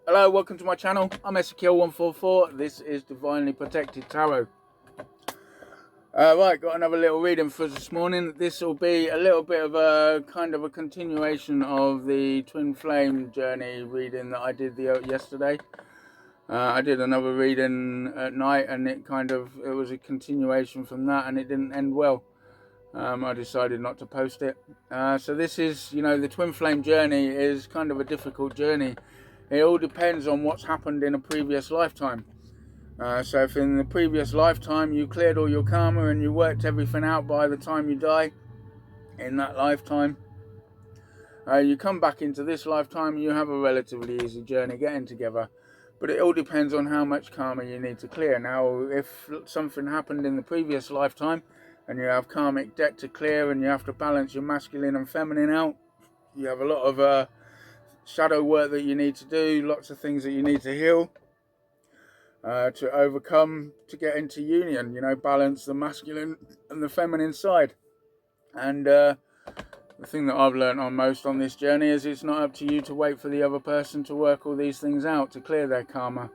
Hello, welcome to my channel. I'm Ezekiel144. This is Divinely Protected Tarot. Right, got another little reading for us this morning. This will be a little bit of a kind of a continuation of the twin flame journey reading that I did yesterday. I did another reading at night, and it was a continuation from that, and it didn't end well. I decided not to post it. So this is, the twin flame journey is kind of a difficult journey. It all depends on what's happened in a previous lifetime. So if in the previous lifetime you cleared all your karma and you worked everything out by the time you die in that lifetime, you come back into this lifetime and you have a relatively easy journey getting together. But it all depends on how much karma you need to clear. Now, if something happened in the previous lifetime and you have karmic debt to clear and you have to balance your masculine and feminine out, you have a lot of shadow work that you need to do, lots of things that you need to heal, to overcome, to get into union, balance the masculine and the feminine side. And the thing that I've learned on most on this journey is it's not up to you to wait for the other person to work all these things out, to clear their karma.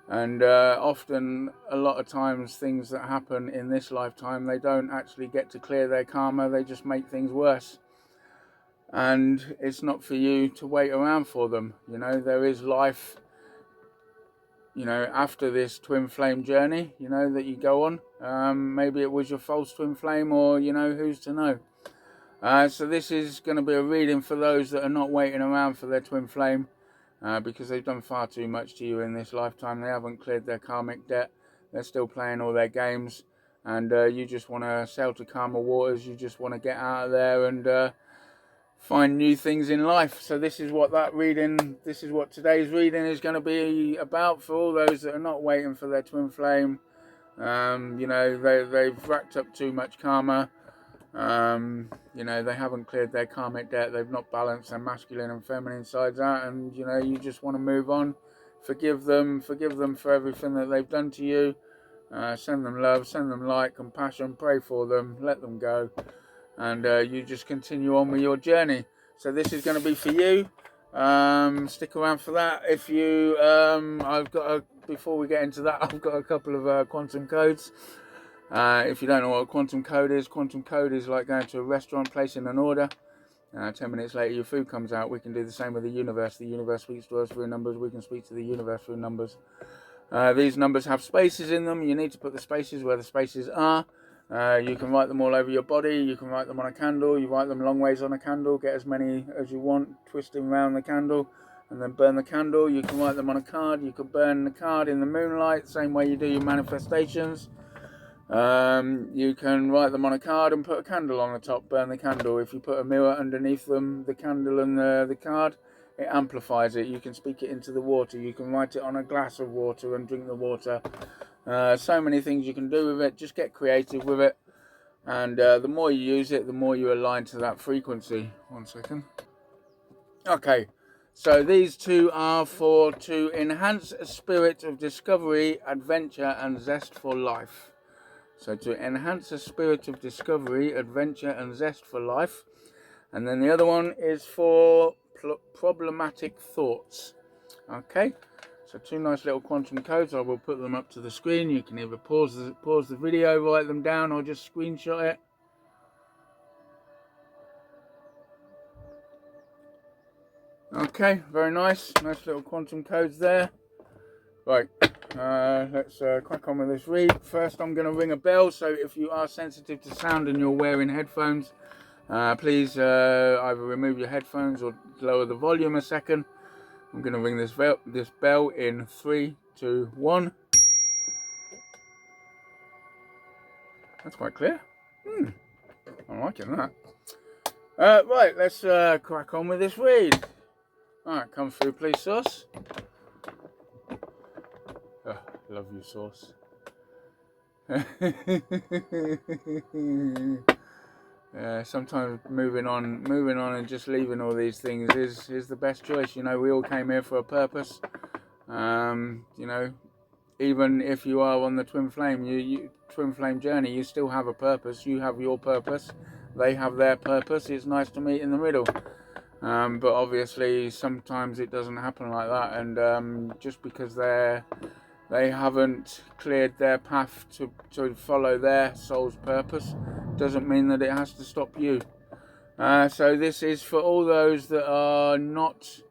And often, a lot of times, things that happen in this lifetime, they don't actually get to clear their karma, they just make things worse. And it's not for you to wait around for them. There is life, after this twin flame journey, that you go on. Maybe it was your false twin flame, or, who's to know. So this is going to be a reading for those that are not waiting around for their twin flame, because they've done far too much to you in this lifetime. They haven't cleared their karmic debt. They're still playing all their games. And you just want to sail to calmer waters. You just want to get out of there and find new things in life. So this is what today's reading is going to be about for all those that are not waiting for their twin flame. They've racked up too much karma. They haven't cleared their karmic debt. They've not balanced their masculine and feminine sides out, and you just want to move on. Forgive them for everything that they've done to you. Send them love, send them light, compassion, pray for them, let them go. And you just continue on with your journey. So this is going to be for you. Stick around for that. If you, before we get into that, I've got a couple of quantum codes. If you don't know what a quantum code is like going to a restaurant, placing an order. 10 minutes later, your food comes out. We can do the same with the universe. The universe speaks to us through numbers. We can speak to the universe through numbers. These numbers have spaces in them. You need to put the spaces where the spaces are. You can write them all over your body. You can write them on a candle. You write them long ways on a candle. Get as many as you want, twisting around the candle, and then burn the candle. You can write them on a card. You could burn the card in the moonlight, same way you do your manifestations. You can write them on a card and put a candle on the top, burn the candle. If you put a mirror underneath them, the candle and the card, it amplifies it. You can speak it into the water. You can write it on a glass of water and drink the water. So many things you can do with it. Just get creative with it, and the more you use it, the more you align to that frequency. 1 second. Okay, so these two are to enhance a spirit of discovery, adventure, and zest for life. So to enhance a spirit of discovery, adventure, and zest for life. And then the other one is for problematic thoughts. Okay, so two nice little quantum codes. I will put them up to the screen. You can either pause the video, write them down, or just screenshot it. Okay, very nice. Nice little quantum codes there. Right, let's crack on with this read. First, I'm going to ring a bell, so if you are sensitive to sound and you're wearing headphones, please either remove your headphones or lower the volume a second. I'm going to ring this bell in 3, 2, 1. That's quite clear. I'm liking that. Right, let's crack on with this read. Alright, come through, please, Sauce. Oh, love you, Sauce. Sometimes moving on and just leaving all these things is the best choice. We all came here for a purpose. Even if you are on the twin flame, twin flame journey, you still have a purpose. You have your purpose. They have their purpose. It's nice to meet in the middle. But obviously sometimes it doesn't happen like that, and just because they haven't cleared their path to follow their soul's purpose doesn't mean that it has to stop you. So this is for all those that are not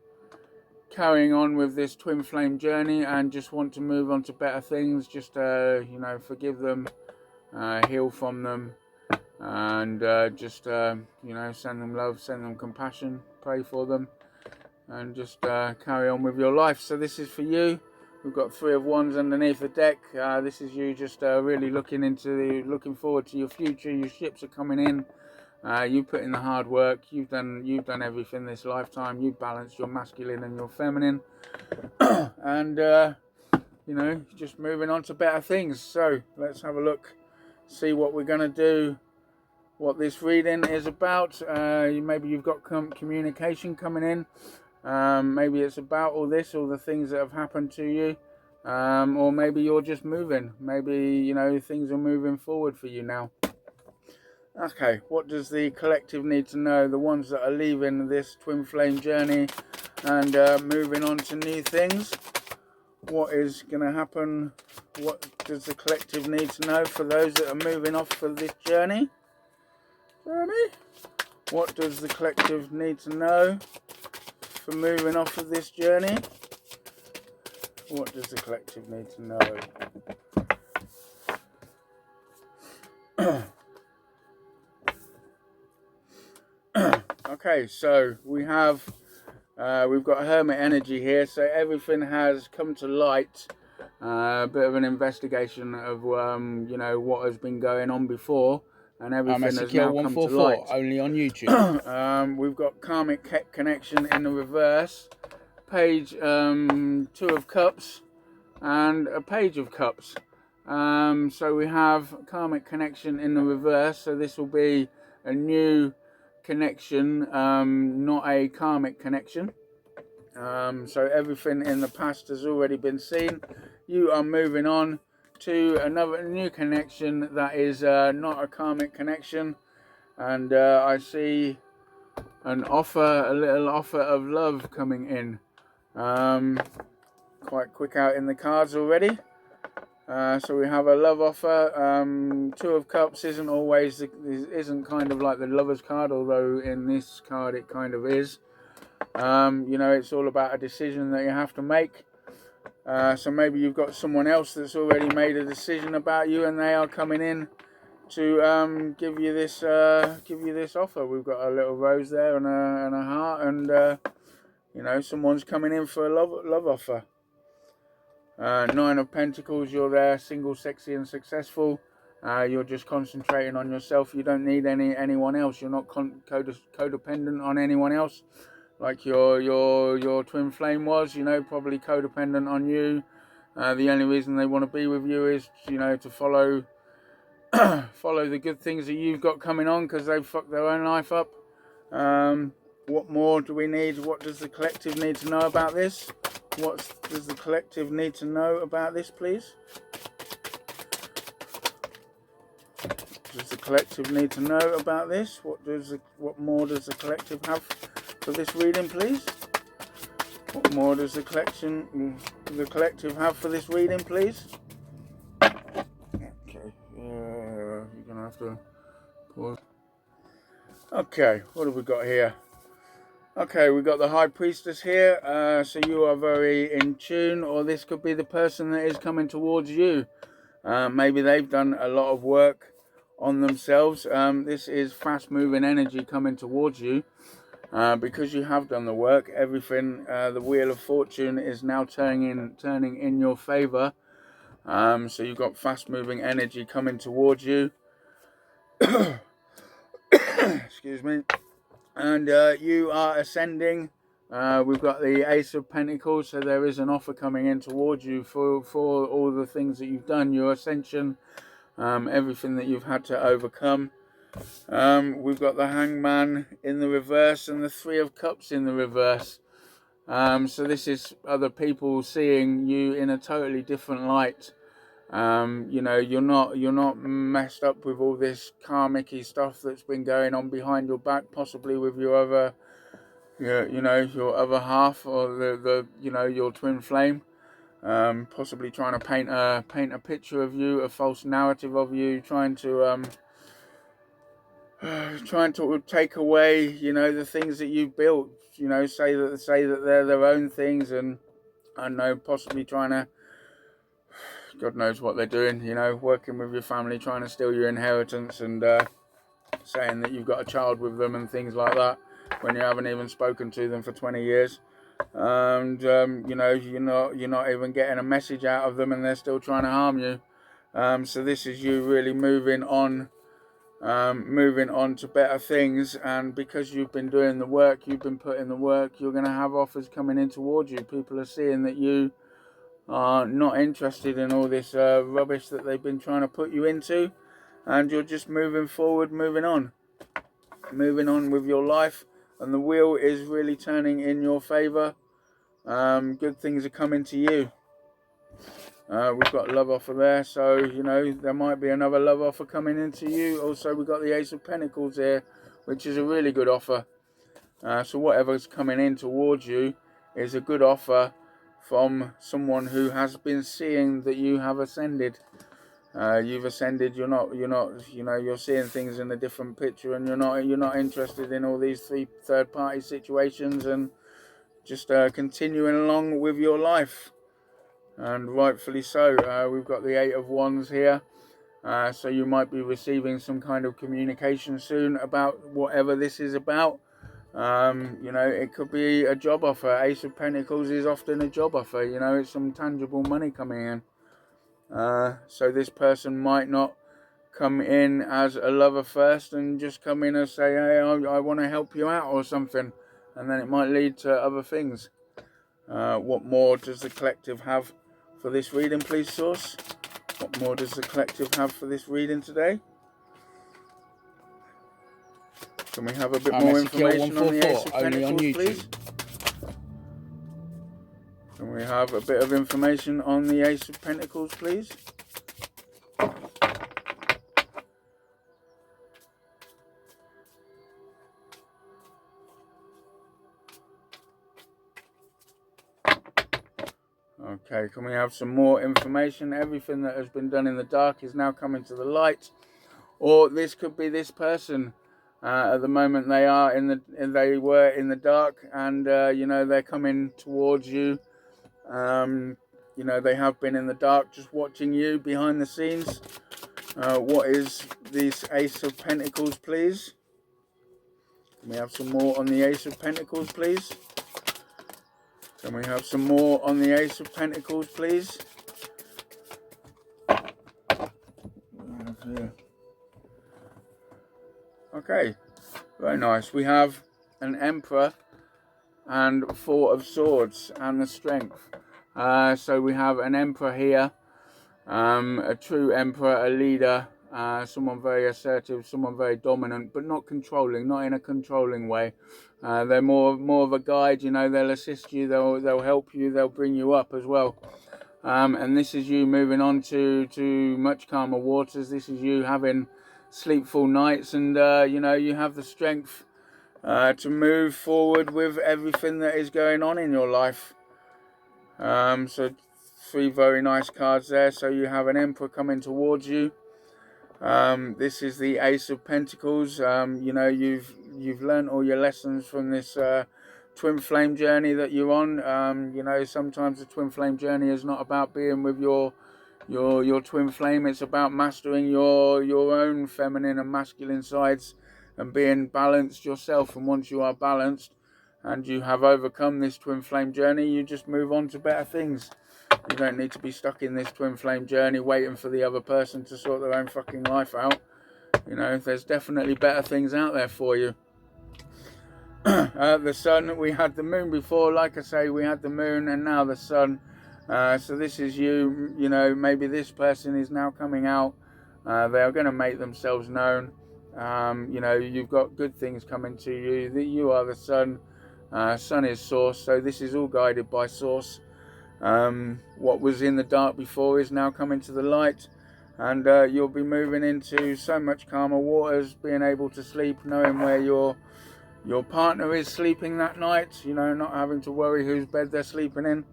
carrying on with this twin flame journey and just want to move on to better things. Just forgive them, heal from them, and just send them love, send them compassion, pray for them, and just carry on with your life. So this is for you. We've got 3 of Wands underneath the deck. This is you just really looking forward to your future. Your ships are coming in. You put in the hard work. You've done everything this lifetime. You've balanced your masculine and your feminine, and just moving on to better things. So let's have a look, see what we're gonna do, what this reading is about. Maybe you've got communication coming in. Maybe it's about all the things that have happened to you, or maybe you're just moving. Maybe things are moving forward for you now. Okay, what does the collective need to know? The ones that are leaving this twin flame journey and moving on to new things. What is going to happen? What does the collective need to know for those that are moving off for this journey? What does the collective need to know for moving off of this journey? What does the collective need to know? Okay, so we've got hermit energy here, so everything has come to light. A bit of an investigation of what has been going on before, and everything has now come to light. Only on YouTube. We've got karmic connection in the reverse, page 2 of cups, and a page of cups. So we have karmic connection in the reverse. So this will be a new connection, not a karmic connection. So everything in the past has already been seen. You are moving on to another new connection that is not a karmic connection, and I see a little offer of love coming in. Quite quick out in the cards already. So we have a love offer. 2 of Cups isn't kind of like the Lover's card, although in this card it kind of is. It's all about a decision that you have to make. So maybe you've got someone else that's already made a decision about you, and they are coming in to give you this offer. We've got a little rose there and a heart, and someone's coming in for a love offer. 9 of Pentacles, you're there, single, sexy and successful. You're just concentrating on yourself. You don't need anyone else. You're not codependent on anyone else, like your twin flame was. Probably codependent on you. The only reason they want to be with you is to follow the good things that you've got coming on, because they've fucked their own life up. What more do we need? What does the collective need to know about this? What does the collective need to know about this, please? Does the collective need to know about this? What more does the collective have for this reading, please? What more does the collective have for this reading, please? Okay, you're gonna have to pause. Okay, what have we got here? Okay, we've got the High Priestess here. So you are very in tune, or this could be the person that is coming towards you. Maybe they've done a lot of work on themselves. This is fast-moving energy coming towards you. Because you have done the work, everything, the Wheel of Fortune is now turning in your favor. So you've got fast-moving energy coming towards you. Excuse me. And you are ascending. We've got the Ace of Pentacles, so there is an offer coming in towards you for all the things that you've done, your ascension, everything that you've had to overcome. We've got the Hangman in the reverse and the 3 of Cups in the reverse. So this is other people seeing you in a totally different light. You're not messed up with all this karmic-y stuff that's been going on behind your back, possibly with your you know, your other half, or the you know, your twin flame, possibly trying to paint a picture of you, a false narrative of you, trying to take away, you know, the things that you've built, you know, say that they're their own things, and I know, possibly trying to, God knows what they're doing, you know, working with your family, trying to steal your inheritance, and saying that you've got a child with them and things like that when you haven't even spoken to them for 20 years. And you know, you're not even getting a message out of them, and they're still trying to harm you. So this is you really moving on to better things, and because you've been doing the work, you've been putting the work, you're going to have offers coming in towards you. People are seeing that you are not interested in all this rubbish that they've been trying to put you into, and you're just moving forward, moving on with your life, and the wheel is really turning in your favor. Good things are coming to you. We've got a love offer there, so you know, there might be another love offer coming into you. Also, we've got the Ace of Pentacles here, which is a really good offer. So whatever's coming in towards you is a good offer from someone who has been seeing that you have ascended. You've ascended. You're not, you know, you're seeing things in a different picture, and you're not interested in all these third-party situations, and just continuing along with your life. And rightfully so. We've got the Eight of Wands here, so you might be receiving some kind of communication soon about whatever this is about. You know, it could be a job offer. Ace of Pentacles is often a job offer. You know, it's some tangible money coming in. So this person might not come in as a lover first and just come in and say, hey, I want to help you out or something, and then it might lead to other things. What more does the collective have for this reading, please, Source? What more does the collective have for this reading today? Can we have a bit more information on the Ace of Pentacles, please? Can we have a bit of information on the Ace of Pentacles, please? Okay, can we have some more information? Everything that has been done in the dark is now coming to the light. Or this could be this person. At the moment, they were in the dark, and you know, they're coming towards you. You know, they have been in the dark, just watching you behind the scenes. What is this Ace of Pentacles, please? Can we have some more on the Ace of Pentacles, please? Can we have some more on the Ace of Pentacles, please? Okay, very nice. We have an Emperor and Four of Swords and the Strength. So we have an Emperor here, a true Emperor, a leader, someone very assertive, someone very dominant, but not controlling, not in a controlling way. They're more of a guide. You know, they'll assist you, they'll help you, they'll bring you up as well. And this is you moving on to much calmer waters. This is you having sleepful nights, and you know, you have the strength to move forward with everything that is going on in your life. So 3 very nice cards there. So you have an Emperor coming towards you. This is the Ace of Pentacles. You know, you've learned all your lessons from this twin flame journey that you're on. You know, sometimes the twin flame journey is not about being with your twin flame. It's about mastering your own feminine and masculine sides and being balanced yourself. And once you are balanced and you have overcome this twin flame journey, you just move on to better things. You don't need to be stuck in this twin flame journey waiting for the other person to sort their own fucking life out. You know, there's definitely better things out there for you. The sun, we had the moon before. Like I say, we had the moon and now the sun. So this is you. You know, maybe this person is now coming out. They are going to make themselves known. You know, you've got good things coming to you. That you are the sun. Sun is source. So this is all guided by source. What was in the dark before is now coming to the light, and you'll be moving into so much calmer waters, being able to sleep, knowing where your your partner is sleeping that night, you know, not having to worry whose bed they're sleeping in,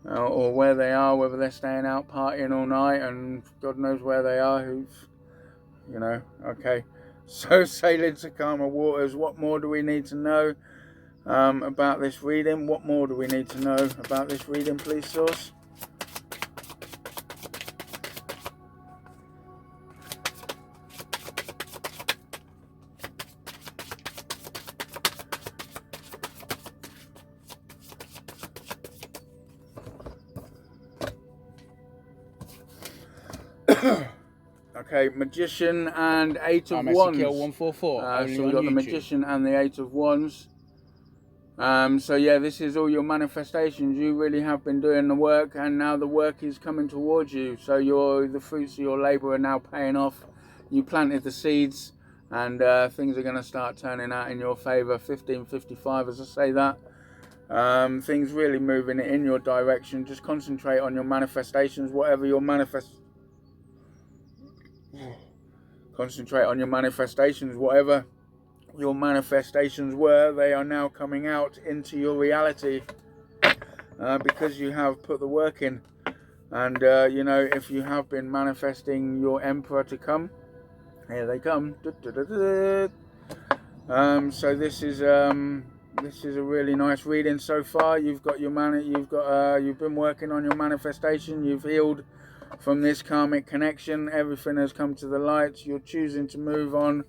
or where they are, whether they're staying out partying all night and God knows where they are, who's, you know. Okay, so sailing to calmer waters, what more do we need to know about this reading? What more do we need to know about this reading, please, Source? Okay, Magician and Eight of Wands. 144. So we've got the Magician and the Eight of Wands. So yeah, this is all your manifestations. You really have been doing the work, and now the work is coming towards you. So the fruits of your labor are now paying off. You planted the seeds, and things are going to start turning out in your favor. 1555, as I say that. Things really moving in your direction. Just concentrate on your manifestations, whatever your concentrate on your manifestations, whatever your manifestations were, they are now coming out into your reality, because you have put the work in. And you know, if you have been manifesting your emperor to come, here they come. So this is a really nice reading so far. You've got your you've been working on your manifestation. You've healed from this karmic connection. Everything has come to the light. You're choosing to move on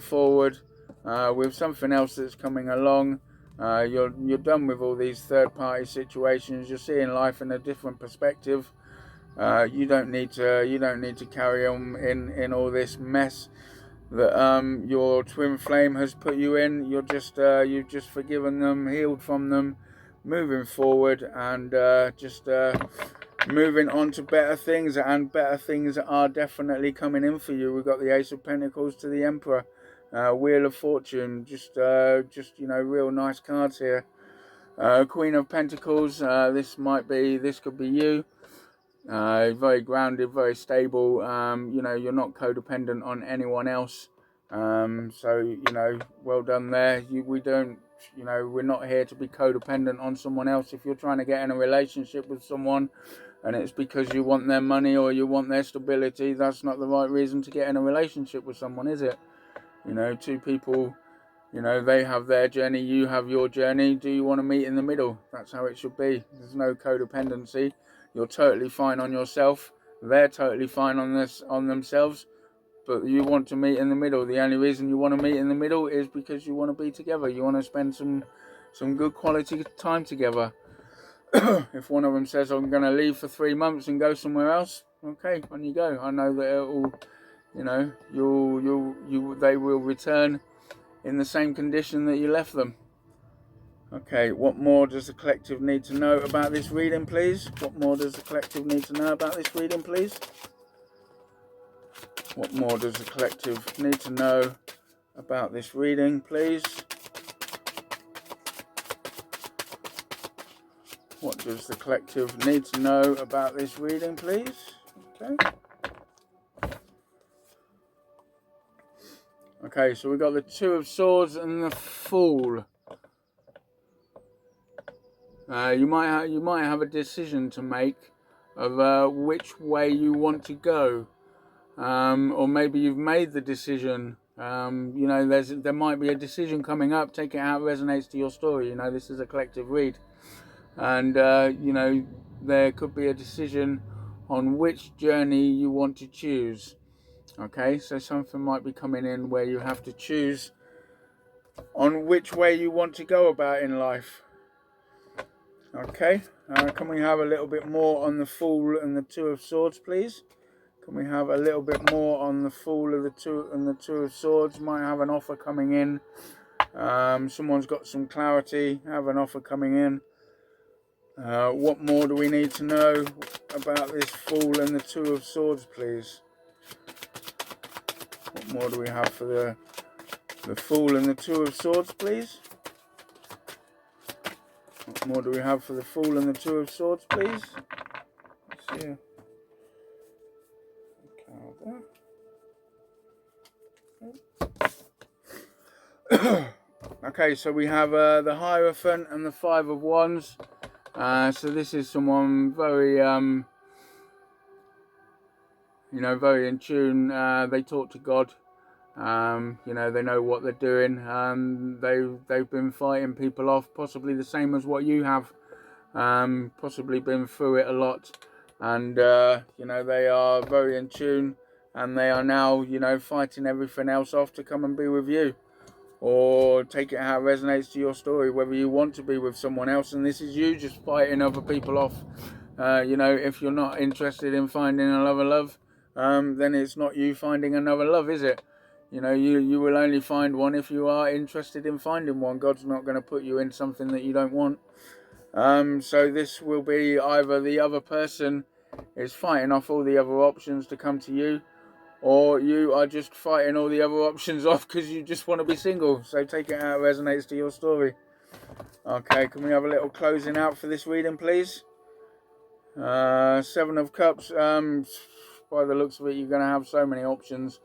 forward with something else that's coming along. You're done with all these third-party situations. You're seeing life in a different perspective. You don't need to carry on in all this mess that your twin flame has put you in. You've just forgiven them, healed from them, moving forward, and just moving on to better things. And better things are definitely coming in for you. We've got the Ace of Pentacles to the Emperor, Wheel of Fortune. Just you know, real nice cards here. Queen of Pentacles. This could be you. Very grounded, very stable. You know, you're not codependent on anyone else. So you know, well done there. We're not here to be codependent on someone else. If you're trying to get in a relationship with someone and it's because you want their money or you want their stability, that's not the right reason to get in a relationship with someone, is it? You know, two people, you know, they have their journey, you have your journey. Do you want to meet in the middle? That's how it should be. There's no codependency. You're totally fine on yourself. They're totally fine on themselves. But you want to meet in the middle. The only reason you want to meet in the middle is because you want to be together. You want to spend some good quality time together. If one of them says, I'm going to leave for 3 months and go somewhere else, okay, on you go. I know that it'll, you know, they will return in the same condition that you left them. Okay, what more does the collective need to know about this reading, please? What more does the collective need to know about this reading, please? What more does the collective need to know about this reading, please? What does the collective need to know about this reading, please? Okay. Okay, so we've got the Two of Swords and the Fool. You might have a decision to make of which way you want to go, or maybe you've made the decision. You know, there might be a decision coming up. Take it how it resonates to your story. You know, this is a collective read, and you know, there could be a decision on which journey you want to choose. Okay, so something might be coming in where you have to choose on which way you want to go about in life. Okay, can we have a little bit more on the Fool and the Two of Swords, please? Can we have a little bit more on the Fool of the Two of Swords? Might have an offer coming in. Someone's got some clarity. Have an offer coming in. What more do we need to know about this Fool and the Two of Swords, please? What more do we have for the Fool and the Two of Swords, please? What more do we have for the Fool and the Two of Swords, please? Let's see. Okay, so we have the Hierophant and the Five of Wands. So this is someone very, very in tune. They talk to God. They know what they're doing. They've been fighting people off, possibly the same as what you have. Possibly been through it a lot, and they are very in tune, and they are now fighting everything else off to come and be with you, or take it how it resonates to your story, whether you want to be with someone else and this is you just fighting other people off. If you're not interested in finding another love, then it's not you finding another love, is it? You will only find one if you are interested in finding one. God's not going to put you in something that you don't want. So this will be either the other person is fighting off all the other options to come to you, or you are just fighting all the other options off because you just want to be single. So take it how it resonates to your story. Okay, can we have a little closing out for this reading, please? Seven of Cups. By the looks of it, you're going to have so many options,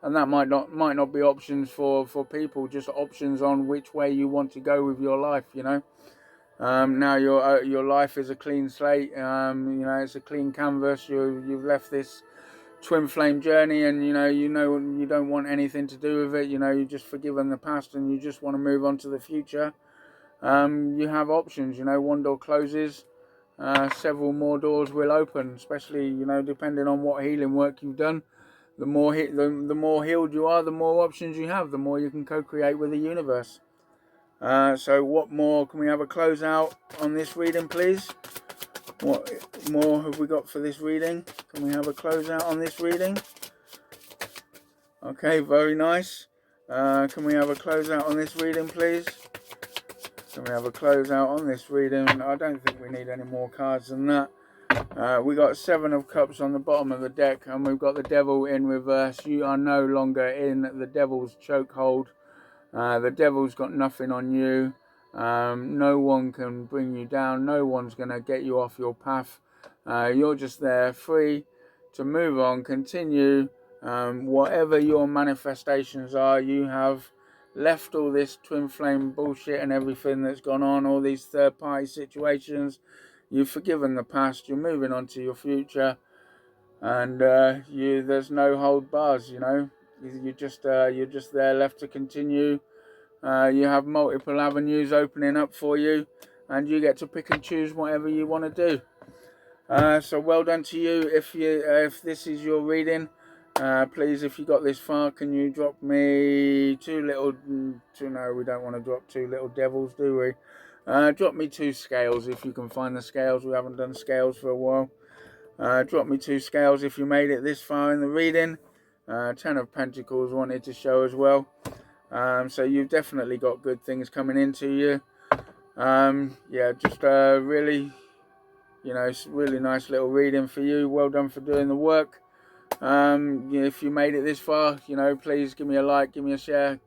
and that might not be options for people, just options on which way you want to go with your life. Now your life is a clean slate. It's a clean canvas. You've left this twin flame journey, and you don't want anything to do with it. You just forgiven the past, and you just want to move on to the future. You have options. One door closes, several more doors will open. Especially depending on what healing work you've done. The more healed you are, the more options you have. The more you can co-create with the universe. So what more? Can we have a closeout on this reading, please? What more have we got for this reading? Can we have a closeout on this reading? Okay, very nice. Can we have a closeout on this reading, please? Can we have a closeout on this reading? I don't think we need any more cards than that. We got Seven of Cups on the bottom of the deck, and we've got the Devil in reverse. You are no longer in the Devil's chokehold. The devil's got nothing on you. No one can bring you down. No one's going to get you off your path. You're just there free to move on, continue. Whatever your manifestations are, you have left all this twin flame bullshit and everything that's gone on, all these third party situations. You've forgiven the past. You're moving on to your future. And there's no hold bars, You're just there left to continue. You have multiple avenues opening up for you, and you get to pick and choose whatever you want to do. So well done to you. If this is your reading, please, if you got this far, can you drop me no, we don't want to drop two little devils, do we? Drop me 2 scales if you can find the scales. We haven't done scales for a while. Drop me 2 scales if you made it this far in the reading. 10 of Pentacles wanted to show as well. So you've definitely got good things coming into you. Just really, it's a really nice little reading for you. Well done for doing the work. If you made it this far, please give me a like, give me a share,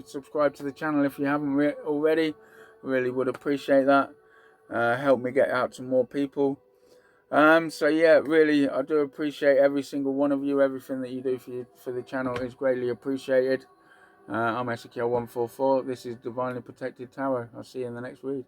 subscribe to the channel if you haven't already. Really would appreciate that. Help me get out to more people. Really, I do appreciate every single one of you. Everything that you do for the channel is greatly appreciated. I'm Ezekiel144. This is Divinely Protected Tarot. I'll see you in the next read.